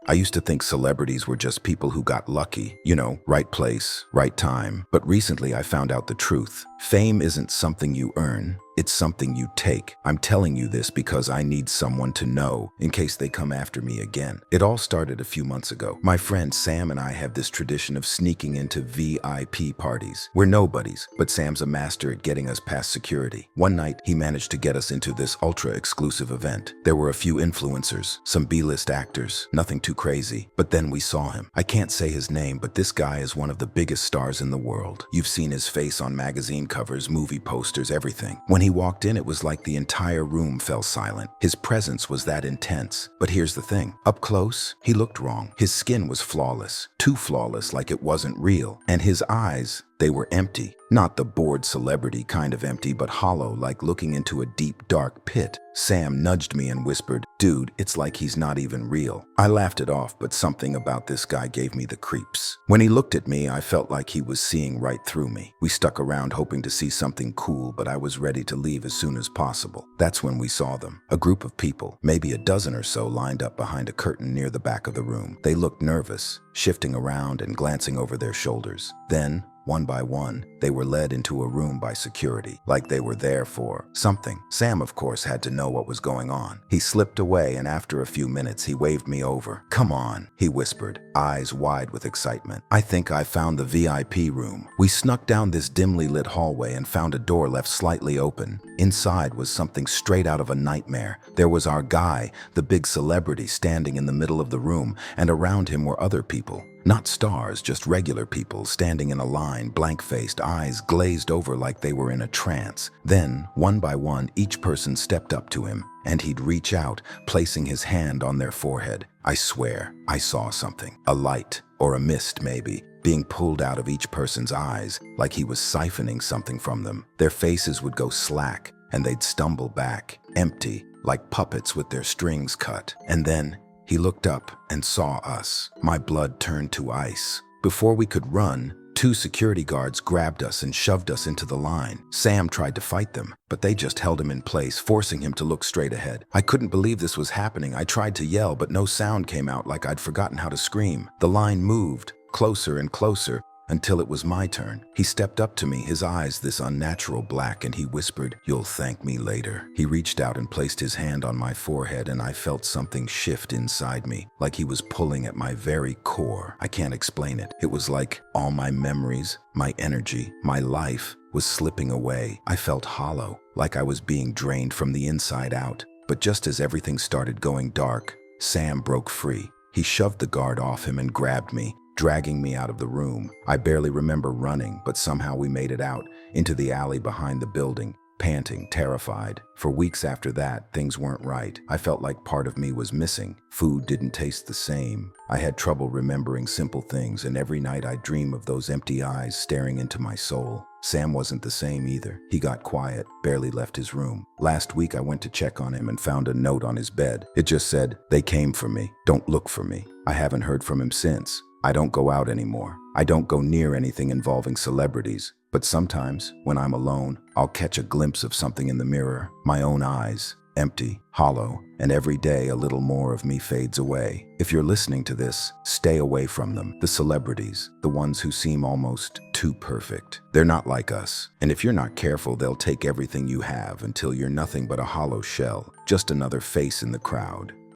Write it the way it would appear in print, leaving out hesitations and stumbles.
I used to think celebrities were just people who got lucky, right place, right time. But recently I found out the truth. Fame isn't something you earn, it's something you take. I'm telling you this because I need someone to know in case they come after me again. It all started a few months ago. My friend Sam and I have this tradition of sneaking into VIP parties. We're nobodies, but Sam's a master at getting us past security. One night, he managed to get us into this ultra-exclusive event. There were a few influencers, some B-list actors, nothing too crazy. But then we saw him. I can't say his name, but this guy is one of the biggest stars in the world. You've seen his face on magazine covers, movie posters, everything. When he walked in, it was like the entire room fell silent. His presence was that intense. But here's the thing. Up close, he looked wrong. His skin was flawless. Too flawless, like it wasn't real. And his eyes, they were empty. Not the bored celebrity kind of empty, but hollow, like looking into a deep, dark pit. Sam nudged me and whispered, "Dude, it's like he's not even real." I laughed it off, but something about this guy gave me the creeps. When he looked at me, I felt like he was seeing right through me. We stuck around hoping to see something cool, but I was ready to leave as soon as possible. That's when we saw them. A group of people, maybe a dozen or so, lined up behind a curtain near the back of the room. They looked nervous, shifting around and glancing over their shoulders. Then, one by one, they were led into a room by security, like they were there for something. Sam, of course, had to know what was going on. He slipped away, and after a few minutes, he waved me over. "Come on," he whispered, eyes wide with excitement. "I think I found the VIP room." We snuck down this dimly lit hallway and found a door left slightly open. Inside was something straight out of a nightmare. There was our guy, the big celebrity, standing in the middle of the room, and around him were other people. Not stars, just regular people standing in a line, blank-faced, eyes glazed over like they were in a trance. Then, one by one, each person stepped up to him, and he'd reach out, placing his hand on their forehead. I swear, I saw something. A light, or a mist maybe, being pulled out of each person's eyes, like he was siphoning something from them. Their faces would go slack, and they'd stumble back, empty, like puppets with their strings cut. And then, he looked up and saw us. My blood turned to ice. Before we could run, 2 security guards grabbed us and shoved us into the line. Sam tried to fight them, but they just held him in place, forcing him to look straight ahead. I couldn't believe this was happening. I tried to yell, but no sound came out, like I'd forgotten how to scream. The line moved, closer and closer, until it was my turn. He stepped up to me, his eyes this unnatural black, and he whispered, "You'll thank me later." He reached out and placed his hand on my forehead, and I felt something shift inside me, like he was pulling at my very core. I can't explain it. It was like all my memories, my energy, my life was slipping away. I felt hollow, like I was being drained from the inside out. But just as everything started going dark, Sam broke free. He shoved the guard off him and grabbed me, dragging me out of the room. I barely remember running, but somehow we made it out, into the alley behind the building, panting, terrified. For weeks after that, things weren't right. I felt like part of me was missing. Food didn't taste the same. I had trouble remembering simple things, and every night I'd dream of those empty eyes staring into my soul. Sam wasn't the same either. He got quiet, barely left his room. Last week I went to check on him and found a note on his bed. It just said, "They came for me. Don't look for me." I haven't heard from him since. I don't go out anymore. I don't go near anything involving celebrities. But sometimes, when I'm alone, I'll catch a glimpse of something in the mirror. My own eyes, empty, hollow, and every day a little more of me fades away. If you're listening to this, stay away from them. The celebrities, the ones who seem almost too perfect. They're not like us. And if you're not careful, they'll take everything you have until you're nothing but a hollow shell, just another face in the crowd.